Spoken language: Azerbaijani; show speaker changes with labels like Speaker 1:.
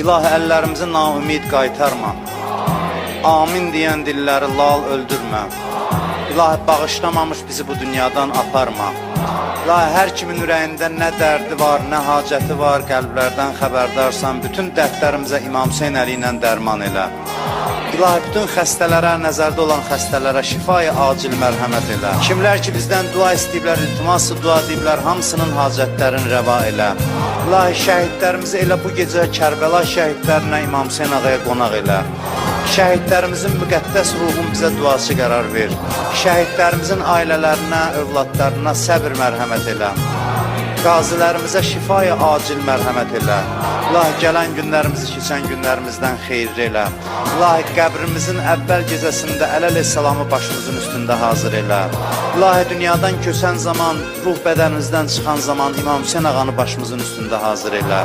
Speaker 1: İlahi, əllərimizi naümid qaytarma. Amin deyən dilləri lal öldürmə. İlahi, bağışlamamış bizi bu dünyadan aparma. İlahi, hər kimin ürəyində nə dərdi var, nə hacəti var, qəlblərdən xəbərdarsan, bütün dərdlərimizə İmam Hüseyn Əli ilə dərman elə. İlahi, bütün xəstələrə, nəzərdə olan xəstələrə şifayı acil mərhəmət elə. Kimlər ki bizdən dua istəyiblər, iltiması dua deyiblər, hamısının hacətlərini rəva elə. İlahi, şəhidlərimizi elə bu gecə Kərbəla şəhidlərinə İmam Hüseyn ağaya qonaq elə. Şəhidlərimizin müqəddəs ruhun bizə duası qərar ver. Şəhidlərimizin ailələrinə, övladlarına səbr mərhəmət elə. Qazilərimizə şifaya acil mərhəmət elə. İlahi, gələn günlərimizi keçən günlərimizdən xeyirli elə. İlahi, qəbrimizin əvvəl gecəsində əleyhissalamı başımızın üstündə hazır elə. İlahi, dünyadan köçən zaman, ruh bədənimizdən çıxan zaman İmam Hüseyn ağanı başımızın üstündə hazır elə.